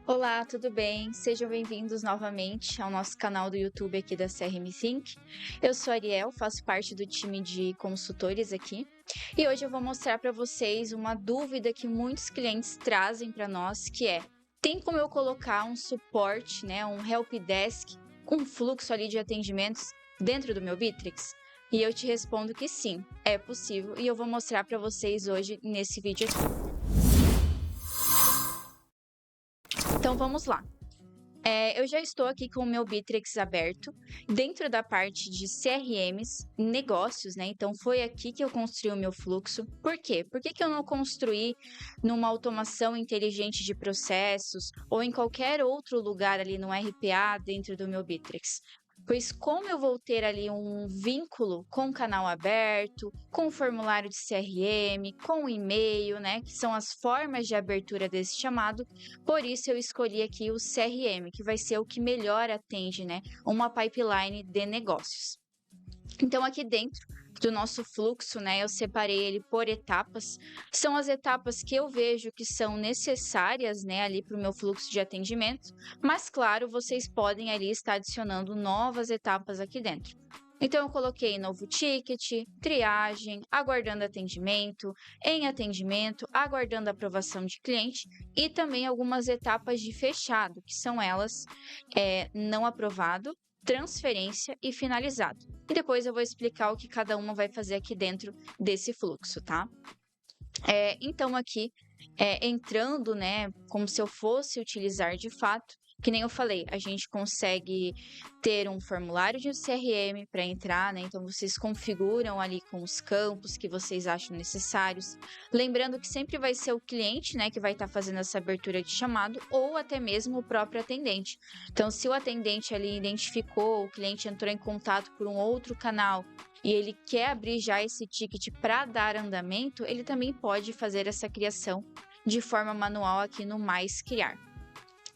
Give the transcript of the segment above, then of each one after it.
Olá, tudo bem? Sejam bem-vindos novamente ao nosso canal do YouTube aqui da CRM Think. Eu sou a Ariel, faço parte do time de consultores aqui e hoje eu vou mostrar para vocês uma dúvida que muitos clientes trazem para nós, que é: tem como eu colocar um suporte, um helpdesk com fluxo ali de atendimentos dentro do meu Bitrix? E eu te respondo que sim, é possível e eu vou mostrar para vocês hoje nesse vídeo aqui. Então vamos lá. Eu já estou aqui com o meu Bitrix aberto, dentro da parte de CRMs, negócios, né? Então foi aqui que eu construí o meu fluxo. Por quê? Por que eu não construí numa automação inteligente de processos ou em qualquer outro lugar ali no RPA dentro do meu Bitrix? Pois como eu vou ter ali um vínculo com o canal aberto, com o formulário de CRM, com o e-mail, né, que são as formas de abertura desse chamado, por isso eu escolhi aqui o CRM, que vai ser o que melhor atende, né, uma pipeline de negócios. Então, aqui dentro do nosso fluxo, né, eu separei ele por etapas. São as etapas que eu vejo que são necessárias, né, ali para o meu fluxo de atendimento. Mas, claro, vocês podem ali estar adicionando novas etapas aqui dentro. Então, eu coloquei novo ticket, triagem, aguardando atendimento, em atendimento, aguardando aprovação de cliente e também algumas etapas de fechado, que são elas não aprovado, transferência e finalizado. E depois eu vou explicar o que cada uma vai fazer aqui dentro desse fluxo, tá? Então, aqui, entrando, né, como se eu fosse utilizar de fato, que nem eu falei, a gente consegue ter um formulário de CRM para entrar, né? Então, vocês configuram ali com os campos que vocês acham necessários. Lembrando que sempre vai ser o cliente, né, que vai estar fazendo essa abertura de chamado, ou até mesmo o próprio atendente. Então, se o atendente ali identificou, o cliente entrou em contato por um outro canal e ele quer abrir já esse ticket para dar andamento, ele também pode fazer essa criação de forma manual aqui no Mais Criar.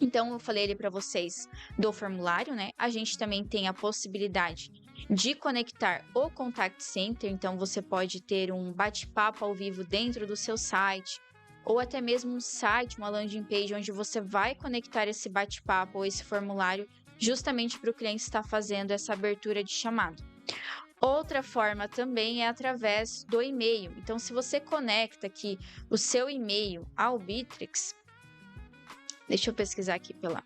Então, eu falei ali para vocês do formulário, né? A gente também tem a possibilidade de conectar o Contact Center, então você pode ter um bate-papo ao vivo dentro do seu site, ou até mesmo um site, uma landing page, onde você vai conectar esse bate-papo ou esse formulário justamente para o cliente estar fazendo essa abertura de chamado. Outra forma também é através do e-mail. Então, se você conecta aqui o seu e-mail ao Bitrix, deixa eu pesquisar aqui pela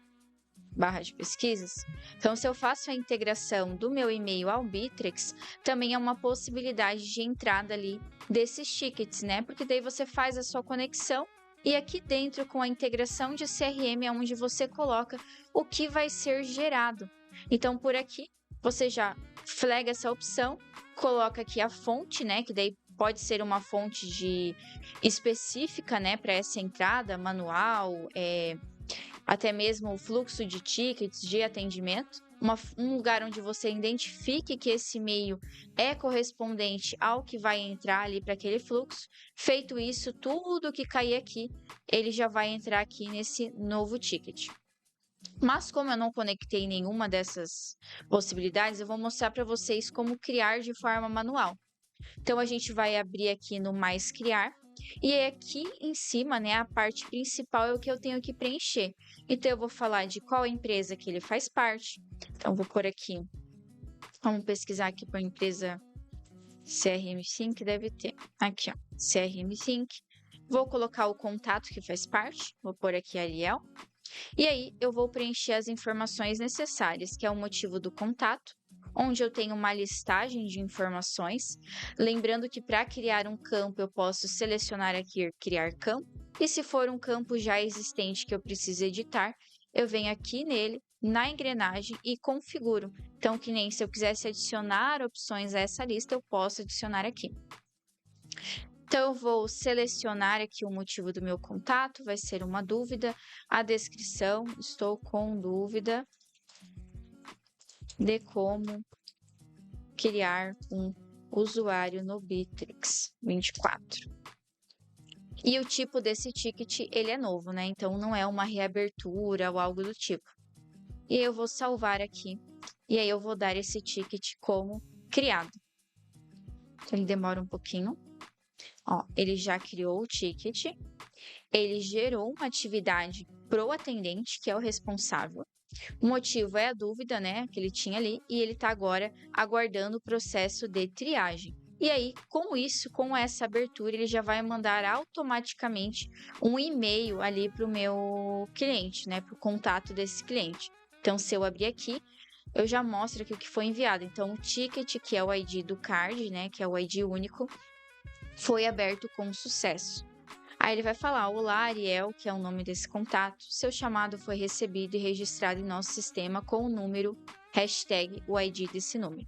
barra de pesquisas. Então, se eu faço a integração do meu e-mail ao Bitrix, também é uma possibilidade de entrada ali desses tickets, né? Porque daí você faz a sua conexão e aqui dentro, com a integração de CRM, é onde você coloca o que vai ser gerado. Então, por aqui, você já flaga essa opção, coloca aqui a fonte, né? Que daí pode ser uma fonte específica, né? Para essa entrada manual, até mesmo o fluxo de tickets de atendimento, um lugar onde você identifique que esse e-mail é correspondente ao que vai entrar ali para aquele fluxo. Feito isso, tudo que cair aqui, ele já vai entrar aqui nesse novo ticket. Mas como eu não conectei nenhuma dessas possibilidades, eu vou mostrar para vocês como criar de forma manual. Então, a gente vai abrir aqui no Mais Criar. E aqui em cima, né, a parte principal é o que eu tenho que preencher. Então, eu vou falar de qual empresa que ele faz parte. Então, vou por aqui. Vamos pesquisar aqui por empresa CRM Sync, deve ter. Aqui, ó, CRM Sync. Vou colocar o contato que faz parte. Vou pôr aqui Ariel. E aí, eu vou preencher as informações necessárias, que é o motivo do contato, onde eu tenho uma listagem de informações. Lembrando que para criar um campo, eu posso selecionar aqui Criar Campo. E se for um campo já existente que eu preciso editar, eu venho aqui nele, na engrenagem e configuro. Então, que nem se eu quisesse adicionar opções a essa lista, eu posso adicionar aqui. Então, eu vou selecionar aqui o motivo do meu contato, vai ser uma dúvida. A descrição, estou com dúvida de como criar um usuário no Bitrix 24. E o tipo desse ticket, ele é novo, né? Então, não é uma reabertura ou algo do tipo. E eu vou salvar aqui. E aí, eu vou dar esse ticket como criado. Então, ele demora um pouquinho. Ó, ele já criou o ticket. Ele gerou uma atividade pro atendente, que é o responsável. O motivo é a dúvida, né, que ele tinha ali, e ele está agora aguardando o processo de triagem. E aí, com isso, com essa abertura, ele já vai mandar automaticamente um e-mail ali para o meu cliente, né, para o contato desse cliente. Então, se eu abrir aqui, eu já mostro aqui o que foi enviado. Então, o ticket, que é o ID do card, né, que é o ID único, foi aberto com sucesso. Aí ele vai falar: olá, Ariel, que é o nome desse contato. Seu chamado foi recebido e registrado em nosso sistema com o número #o ID desse número.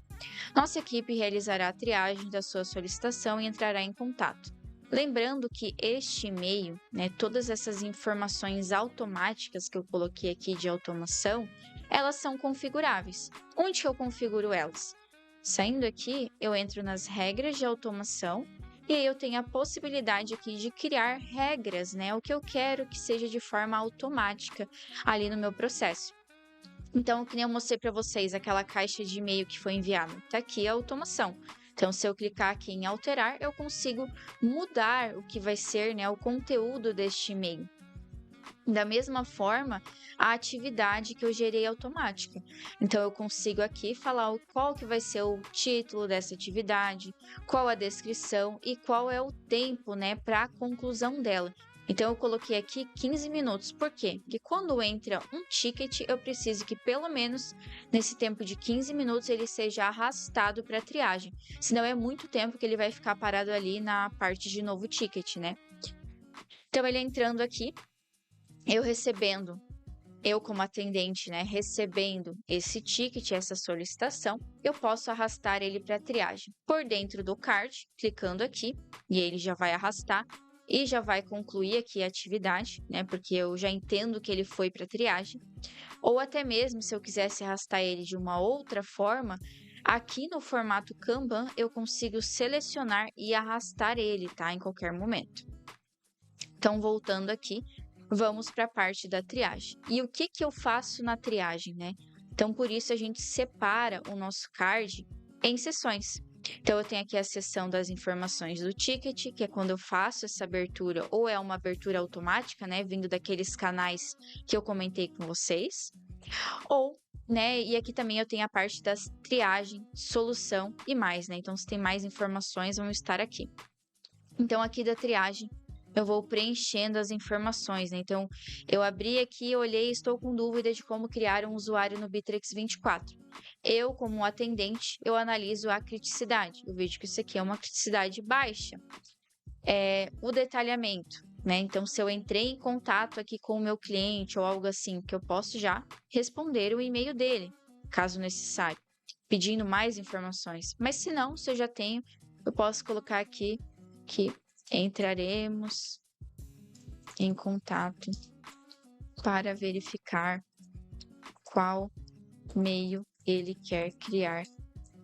Nossa equipe realizará a triagem da sua solicitação e entrará em contato. Lembrando que este e-mail, né, todas essas informações automáticas que eu coloquei aqui de automação, elas são configuráveis. Onde que eu configuro elas? Saindo aqui, eu entro nas regras de automação e aí eu tenho a possibilidade aqui de criar regras, né? O que eu quero que seja de forma automática ali no meu processo. Então, que nem eu mostrei para vocês, aquela caixa de e-mail que foi enviada, tá aqui a automação. Então, se eu clicar aqui em alterar, eu consigo mudar o que vai ser, né, o conteúdo deste e-mail. Da mesma forma, a atividade que eu gerei automática. Então, eu consigo aqui falar qual que vai ser o título dessa atividade, qual a descrição e qual é o tempo, né, para a conclusão dela. Então, eu coloquei aqui 15 minutos. Por quê? Porque quando entra um ticket, eu preciso que pelo menos nesse tempo de 15 minutos ele seja arrastado para a triagem. Senão é muito tempo que ele vai ficar parado ali na parte de novo ticket, né? Então, ele entrando aqui, eu como atendente, né, recebendo esse ticket, essa solicitação, eu posso arrastar ele para a triagem. Por dentro do card, clicando aqui, e ele já vai arrastar e já vai concluir aqui a atividade, né, porque eu já entendo que ele foi para a triagem. Ou até mesmo, se eu quisesse arrastar ele de uma outra forma, aqui no formato Kanban, eu consigo selecionar e arrastar ele, tá, em qualquer momento. Então, voltando aqui, vamos para a parte da triagem. E o que eu faço na triagem, né? Então, por isso a gente separa o nosso card em seções. Então, eu tenho aqui a seção das informações do ticket, que é quando eu faço essa abertura, ou é uma abertura automática, né? Vindo daqueles canais que eu comentei com vocês. Ou, né? E aqui também eu tenho a parte das triagem, solução e mais, né? Então, se tem mais informações, vão estar aqui. Então, aqui da triagem, eu vou preenchendo as informações, né? Então, eu abri aqui, olhei, estou com dúvida de como criar um usuário no Bittrex 24. Eu, como atendente, eu analiso a criticidade. Eu vejo que isso aqui é uma criticidade baixa. O detalhamento, né? Então, se eu entrei em contato aqui com o meu cliente ou algo assim, que eu posso já responder o e-mail dele, caso necessário, pedindo mais informações. Mas se não, se eu já tenho, eu posso colocar aqui que entraremos em contato para verificar qual meio ele quer criar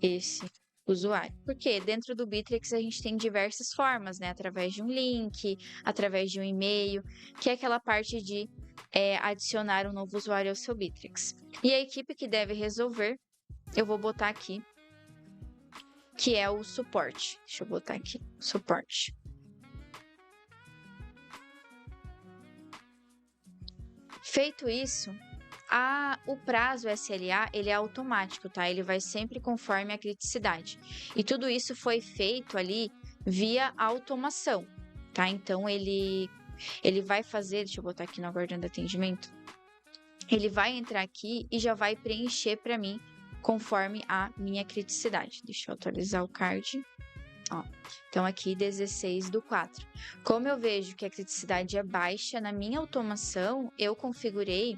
esse usuário. Porque dentro do Bittrex a gente tem diversas formas, né? Através de um link, através de um e-mail, que é aquela parte de adicionar um novo usuário ao seu Bittrex. E a equipe que deve resolver, eu vou botar aqui, que é o suporte. Deixa eu botar aqui, suporte. Feito isso, o prazo SLA, ele é automático, tá? Ele vai sempre conforme a criticidade. E tudo isso foi feito ali via automação, tá? Então, ele vai fazer, deixa eu botar aqui no aguardando atendimento, ele vai entrar aqui e já vai preencher para mim conforme a minha criticidade. Deixa eu atualizar o card. Ó, então, aqui 16/4. Como eu vejo que a criticidade é baixa, na minha automação, eu configurei,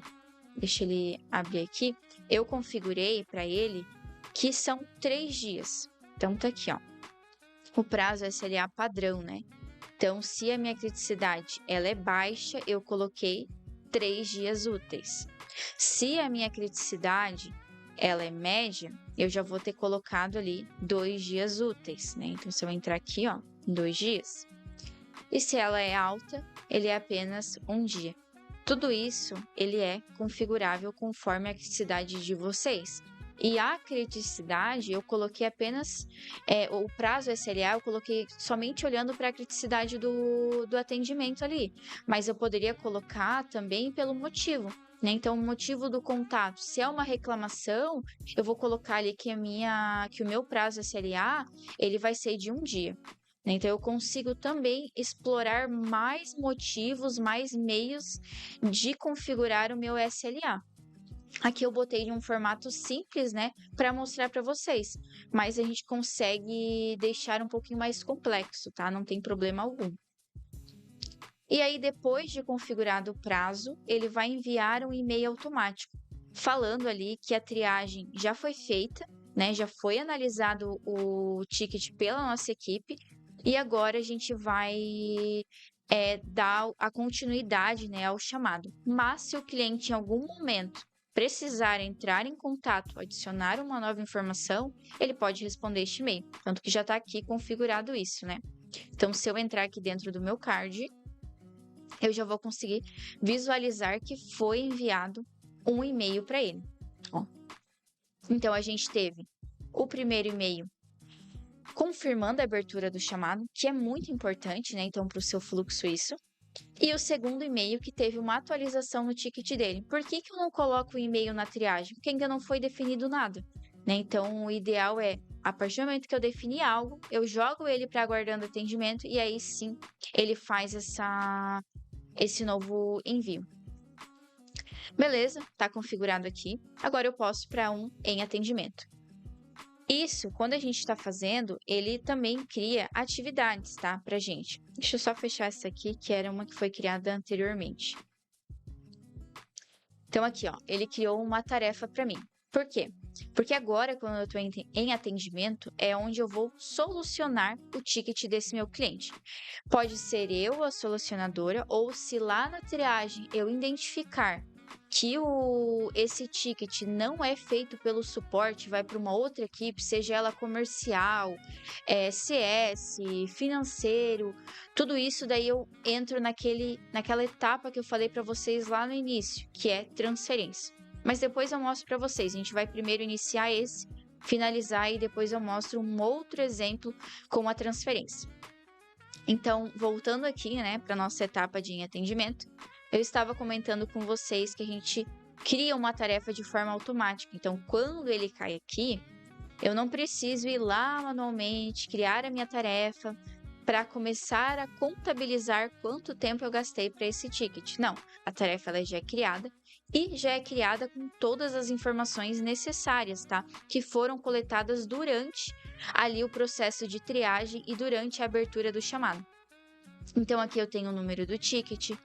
deixa ele abrir aqui, eu configurei para ele que são 3 dias. Então, tá aqui, ó. O prazo SLA padrão, né? Então, se a minha criticidade ela é baixa, eu coloquei 3 dias úteis. Se a minha criticidade ela é média, eu já vou ter colocado ali 2 dias úteis, né? Então, se eu entrar aqui, ó, 2 dias. E se ela é alta, ele é apenas 1 dia. Tudo isso, ele é configurável conforme a criticidade de vocês. E a criticidade, eu coloquei apenas o prazo SLA, eu coloquei somente olhando para a criticidade do atendimento ali. Mas eu poderia colocar também pelo motivo, né? Então, o motivo do contato. Se é uma reclamação, eu vou colocar ali que o meu prazo SLA, ele vai ser de 1 dia. Né? Então, eu consigo também explorar mais motivos, mais meios de configurar o meu SLA. Aqui eu botei de um formato simples, né, para mostrar para vocês, mas a gente consegue deixar um pouquinho mais complexo, tá? Não tem problema algum. E aí, depois de configurado o prazo, ele vai enviar um e-mail automático, falando ali que a triagem já foi feita, né? Já foi analisado o ticket pela nossa equipe, e agora a gente vai dar a continuidade, né, ao chamado. Mas se o cliente em algum momento precisar entrar em contato, adicionar uma nova informação, ele pode responder este e-mail. Tanto que já está aqui configurado isso, né? Então, se eu entrar aqui dentro do meu card, eu já vou conseguir visualizar que foi enviado um e-mail para ele. Ó. Então, a gente teve o primeiro e-mail confirmando a abertura do chamado, que é muito importante, né? Então, para o seu fluxo isso. E o segundo e-mail que teve uma atualização no ticket dele. Por que eu não coloco o e-mail na triagem? Porque ainda não foi definido nada, né? Então, o ideal é, a partir do momento que eu defini algo, eu jogo ele para aguardando atendimento e aí sim ele faz esse novo envio. Beleza, tá configurado aqui. Agora eu posso para um em atendimento. Isso, quando a gente está fazendo, ele também cria atividades, tá? Pra gente. Deixa eu só fechar essa aqui, que era uma que foi criada anteriormente. Então, aqui, ó, ele criou uma tarefa para mim. Por quê? Porque agora, quando eu estou em atendimento, é onde eu vou solucionar o ticket desse meu cliente. Pode ser eu, a solucionadora, ou se lá na triagem eu identificar que esse ticket não é feito pelo suporte, vai para uma outra equipe, seja ela comercial, CS, financeiro, tudo isso daí eu entro naquela etapa que eu falei para vocês lá no início, que é transferência. Mas depois eu mostro para vocês, a gente vai primeiro iniciar esse, finalizar e depois eu mostro um outro exemplo com a transferência. Então, voltando aqui, né, para nossa etapa de atendimento, eu estava comentando com vocês que a gente cria uma tarefa de forma automática. Então, quando ele cai aqui, eu não preciso ir lá manualmente, criar a minha tarefa para começar a contabilizar quanto tempo eu gastei para esse ticket. Não, a tarefa ela já é criada e já é criada com todas as informações necessárias, tá? Que foram coletadas durante ali o processo de triagem e durante a abertura do chamado. Então, aqui eu tenho o número do ticket,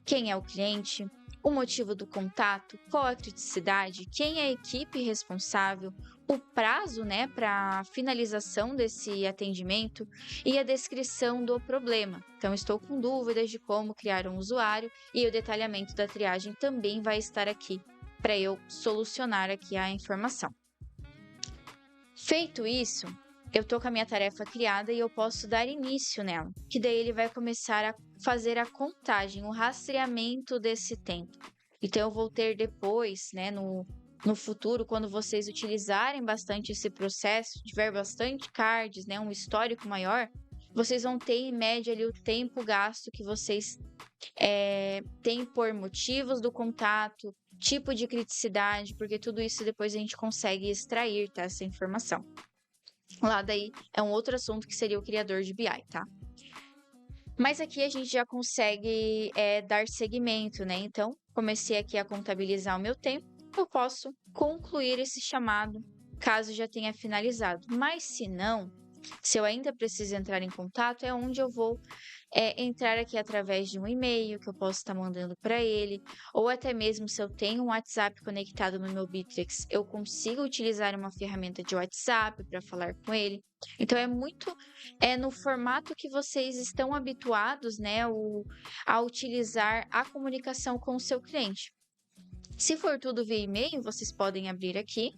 quem é o cliente, o motivo do contato, qual a criticidade, quem é a equipe responsável, o prazo, né, para finalização desse atendimento e a descrição do problema. Então, estou com dúvidas de como criar um usuário e o detalhamento da triagem também vai estar aqui para eu solucionar aqui a informação. Feito isso, eu tô com a minha tarefa criada e eu posso dar início nela, que daí ele vai começar a fazer a contagem, o rastreamento desse tempo. Então, eu vou ter depois, né, no futuro, quando vocês utilizarem bastante esse processo, tiver bastante cards, né, um histórico maior, vocês vão ter em média ali o tempo gasto que vocês têm por motivos do contato, tipo de criticidade, porque tudo isso depois a gente consegue extrair, tá, essa informação. Lá daí é um outro assunto que seria o criador de BI, tá? Mas aqui a gente já consegue dar seguimento, né? Então, comecei aqui a contabilizar o meu tempo, eu posso concluir esse chamado caso já tenha finalizado. Mas se não, se eu ainda preciso entrar em contato, é onde eu vou entrar aqui através de um e-mail que eu posso estar mandando para ele, ou até mesmo se eu tenho um WhatsApp conectado no meu Bittrex, eu consigo utilizar uma ferramenta de WhatsApp para falar com ele. Então, é muito no formato que vocês estão habituados, né, a utilizar a comunicação com o seu cliente. Se for tudo via e-mail, vocês podem abrir aqui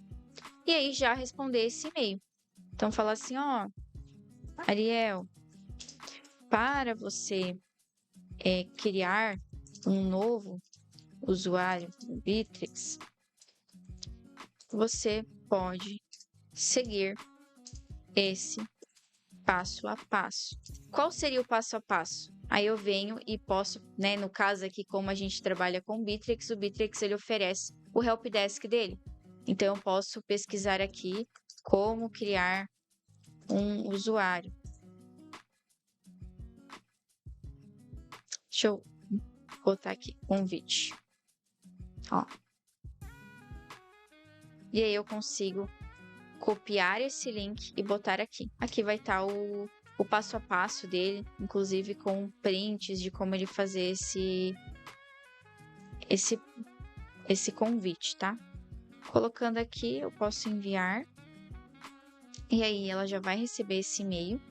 e aí já responder esse e-mail. Então, fala assim, ó, Ariel, para você criar um novo usuário no Bittrex, você pode seguir esse passo a passo. Qual seria o passo a passo? Aí eu venho e posso, né, no caso aqui, como a gente trabalha com o Bittrex ele oferece o helpdesk dele. Então eu posso pesquisar aqui como criar um usuário. Deixa eu botar aqui, convite. Ó. E aí eu consigo copiar esse link e botar aqui. Aqui vai estar o passo a passo dele, inclusive com prints de como ele fazer esse convite, tá? Colocando aqui, eu posso enviar. E aí ela já vai receber esse e-mail.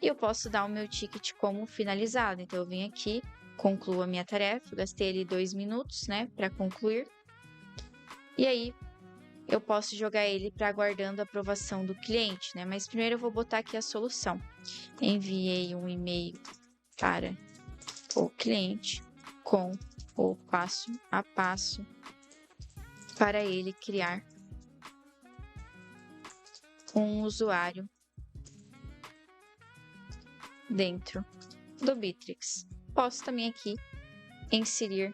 E eu posso dar o meu ticket como finalizado. Então eu venho aqui, concluo a minha tarefa. Gastei ali 2 minutos, né, para concluir. E aí eu posso jogar ele para aguardando a aprovação do cliente, né? Mas primeiro eu vou botar aqui a solução. Enviei um e-mail para o cliente com o passo a passo para ele criar um usuário dentro do Bittrex. Posso também aqui inserir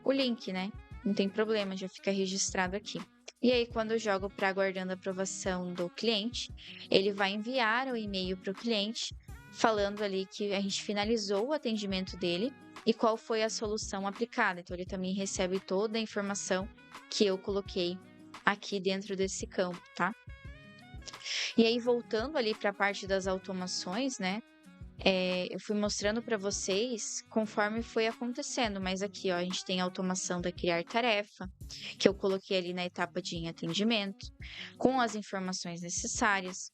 o link, né? Não tem problema, já fica registrado aqui. E aí, quando eu jogo para aguardando a aprovação do cliente, ele vai enviar o e-mail para o cliente, falando ali que a gente finalizou o atendimento dele e qual foi a solução aplicada. Então, ele também recebe toda a informação que eu coloquei aqui dentro desse campo, tá? E aí, voltando ali para a parte das automações, né? Eu fui mostrando para vocês conforme foi acontecendo, mas aqui, ó, a gente tem a automação da criar tarefa, que eu coloquei ali na etapa de atendimento, com as informações necessárias.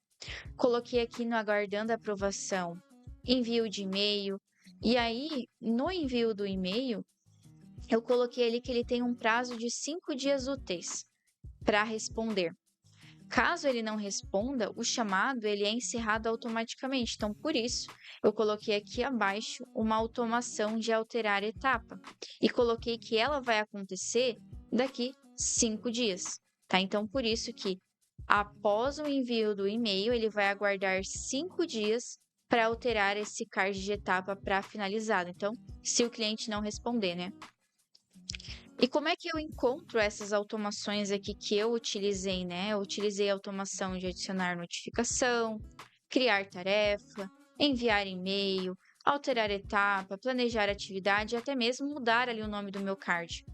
Coloquei aqui no aguardando a aprovação, envio de e-mail, e aí, no envio do e-mail, eu coloquei ali que ele tem um prazo de 5 dias úteis para responder. Caso ele não responda, o chamado ele é encerrado automaticamente. Então, por isso, eu coloquei aqui abaixo uma automação de alterar etapa. E coloquei que ela vai acontecer daqui 5 dias, tá? Então, por isso que após o envio do e-mail, ele vai aguardar 5 dias para alterar esse card de etapa para finalizado. Então, se o cliente não responder, né? E como é que eu encontro essas automações aqui que eu utilizei, né? Eu utilizei a automação de adicionar notificação, criar tarefa, enviar e-mail, alterar etapa, planejar atividade e até mesmo mudar ali o nome do meu card.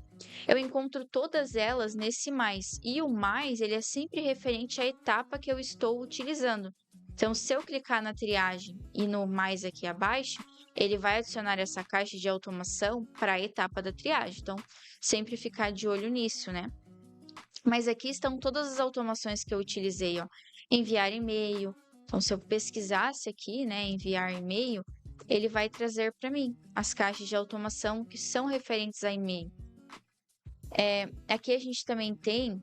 Eu encontro todas elas nesse mais, e o mais ele é sempre referente à etapa que eu estou utilizando. Então, se eu clicar na triagem e no mais aqui abaixo, ele vai adicionar essa caixa de automação para a etapa da triagem. Então, sempre ficar de olho nisso, né? Mas aqui estão todas as automações que eu utilizei, ó. Enviar e-mail. Então, se eu pesquisasse aqui, né, enviar e-mail, ele vai trazer para mim as caixas de automação que são referentes a e-mail. Aqui a gente também tem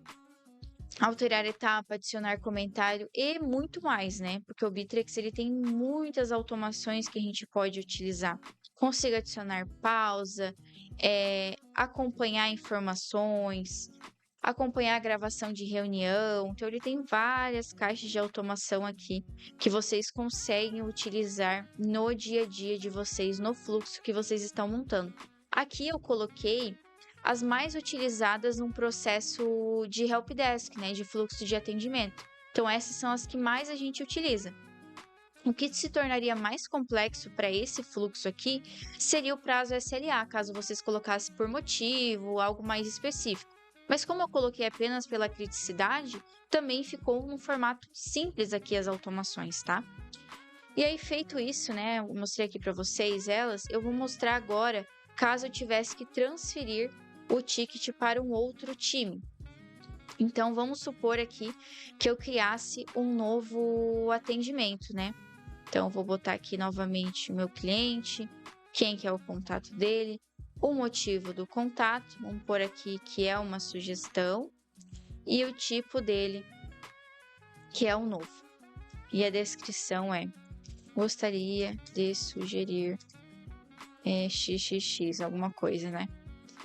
alterar etapa, adicionar comentário e muito mais, né? Porque o Bittrex ele tem muitas automações que a gente pode utilizar. Consigo adicionar pausa, acompanhar informações, acompanhar a gravação de reunião. Então, ele tem várias caixas de automação aqui que vocês conseguem utilizar no dia a dia de vocês, no fluxo que vocês estão montando. Aqui eu coloquei as mais utilizadas num processo de helpdesk, né, de fluxo de atendimento. Então, essas são as que mais a gente utiliza. O que se tornaria mais complexo para esse fluxo aqui seria o prazo SLA, caso vocês colocassem por motivo, algo mais específico. Mas como eu coloquei apenas pela criticidade, também ficou num formato simples aqui as automações, tá? E aí, feito isso, né, eu mostrei aqui para vocês elas, eu vou mostrar agora caso eu tivesse que transferir o ticket para um outro time. Então, vamos supor aqui que eu criasse um novo atendimento, né? Então, eu vou botar aqui novamente o meu cliente, quem que é o contato dele, o motivo do contato, vamos pôr aqui que é uma sugestão, e o tipo dele, que é o novo. E a descrição é: gostaria de sugerir XXX, alguma coisa, né?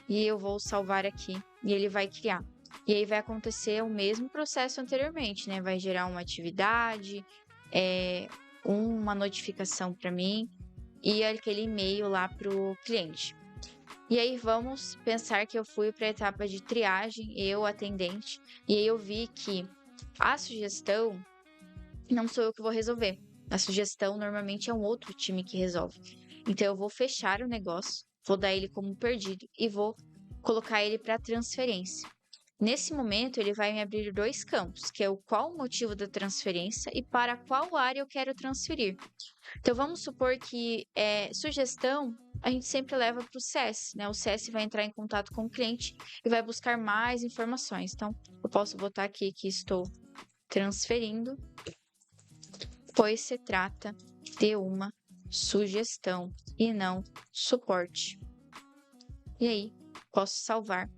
E eu vou salvar aqui e ele vai criar. E aí vai acontecer o mesmo processo anteriormente, né? Vai gerar uma atividade, uma notificação para mim e aquele e-mail lá para o cliente. E aí vamos pensar que eu fui para a etapa de triagem, eu, atendente, e aí eu vi que a sugestão não sou eu que vou resolver. A sugestão normalmente é um outro time que resolve. Então eu vou fechar o negócio, vou dar ele como perdido e vou colocar ele para transferência. Nesse momento, ele vai me abrir dois campos, que é o qual o motivo da transferência e para qual área eu quero transferir. Então, vamos supor que sugestão a gente sempre leva para o CS, né? O CS vai entrar em contato com o cliente e vai buscar mais informações. Então, eu posso botar aqui que estou transferindo, pois se trata de uma sugestão e não suporte. E aí, posso salvar.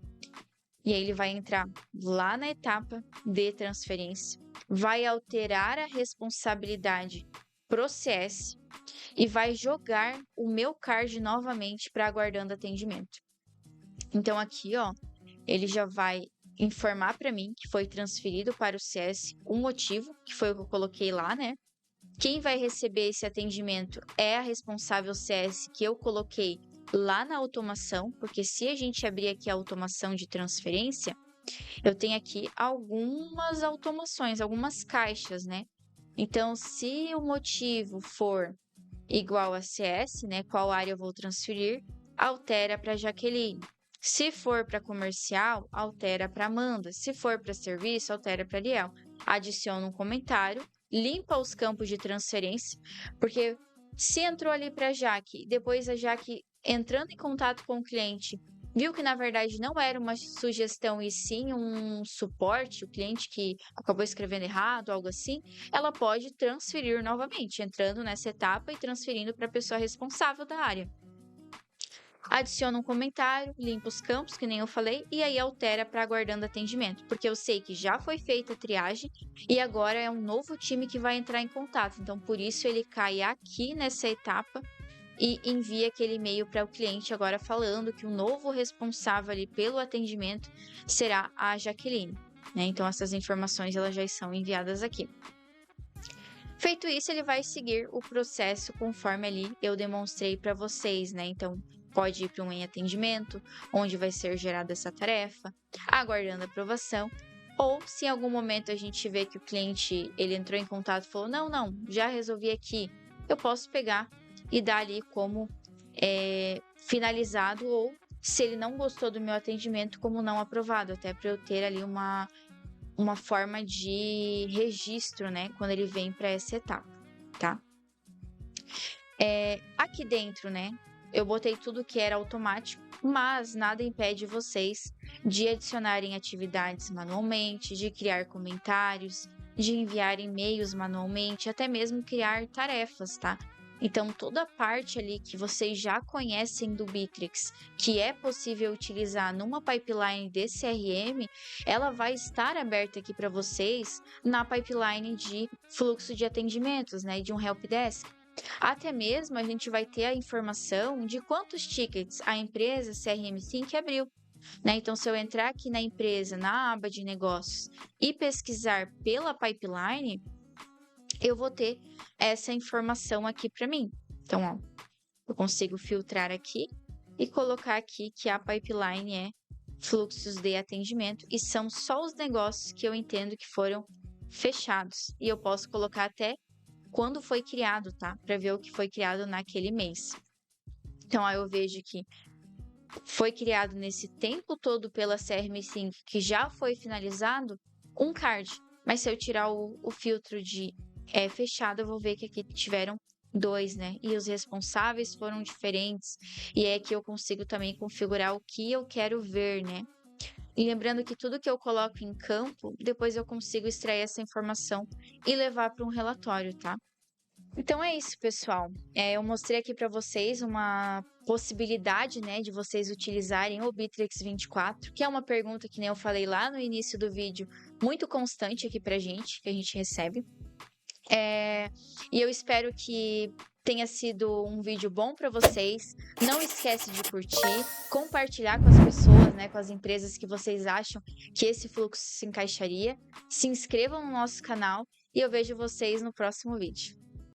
E aí ele vai entrar lá na etapa de transferência, vai alterar a responsabilidade pro CS e vai jogar o meu card novamente para aguardando atendimento. Então aqui, ó, ele já vai informar para mim que foi transferido para o CS o motivo, que foi o que eu coloquei lá, né? Quem vai receber esse atendimento é a responsável CS que eu coloquei lá na automação, porque se a gente abrir aqui a automação de transferência, eu tenho aqui algumas automações, algumas caixas, né? Então, se o motivo for igual a CS, né? Qual área eu vou transferir, altera para Jaqueline. Se for para comercial, altera para Amanda. Se for para serviço, altera para Ariel. Adiciona um comentário, limpa os campos de transferência, porque se entrou ali para a Jaque, depois a Jaque entrando em contato com o cliente, viu que na verdade não era uma sugestão e sim um suporte, o cliente que acabou escrevendo errado, algo assim, ela pode transferir novamente, entrando nessa etapa e transferindo para a pessoa responsável da área. Adiciona um comentário, limpa os campos, que nem eu falei, e aí altera para aguardando atendimento, porque eu sei que já foi feita a triagem e agora é um novo time que vai entrar em contato. Então, por isso ele cai aqui nessa etapa e envia aquele e-mail para o cliente agora falando que o novo responsável ali pelo atendimento será a Jaqueline, né? Então, essas informações elas já são enviadas aqui. Feito isso, ele vai seguir o processo conforme ali eu demonstrei para vocês, né? Então, pode ir para um em atendimento, onde vai ser gerada essa tarefa, aguardando aprovação, ou se em algum momento a gente vê que o cliente ele entrou em contato e falou, não, já resolvi aqui, eu posso pegar e dar ali como finalizado, ou se ele não gostou do meu atendimento, como não aprovado, até para eu ter ali uma forma de registro, né, quando ele vem para essa etapa, tá? Aqui dentro, né, eu botei tudo que era automático, mas nada impede vocês de adicionarem atividades manualmente, de criar comentários, de enviar e-mails manualmente, até mesmo criar tarefas, tá? Então, toda a parte ali que vocês já conhecem do Bittrex, que é possível utilizar numa pipeline de CRM, ela vai estar aberta aqui para vocês na pipeline de fluxo de atendimentos, né, de um helpdesk. Até mesmo a gente vai ter a informação de quantos tickets a empresa CRM Sync abriu, né? Então, se eu entrar aqui na empresa, na aba de negócios e pesquisar pela pipeline, eu vou ter essa informação aqui para mim. Então, ó, eu consigo filtrar aqui e colocar aqui que a pipeline é fluxos de atendimento e são só os negócios que eu entendo que foram fechados. E eu posso colocar até quando foi criado, tá? Para ver o que foi criado naquele mês. Então, aí eu vejo que foi criado nesse tempo todo pela CRM Sync, que já foi finalizado, um card. Mas se eu tirar o filtro de fechado, eu vou ver que aqui tiveram 2, né? E os responsáveis foram diferentes. E é que eu consigo também configurar o que eu quero ver, né? E lembrando que tudo que eu coloco em campo, depois eu consigo extrair essa informação e levar para um relatório, tá? Então é isso, pessoal. Eu mostrei aqui para vocês uma possibilidade, né, de vocês utilizarem o Bittrex 24, que é uma pergunta que nem eu falei lá no início do vídeo, muito constante aqui pra gente, que a gente recebe. E eu espero que tenha sido um vídeo bom para vocês. Não esquece de curtir, compartilhar com as pessoas, né, com as empresas que vocês acham que esse fluxo se encaixaria. Se inscrevam no nosso canal e eu vejo vocês no próximo vídeo.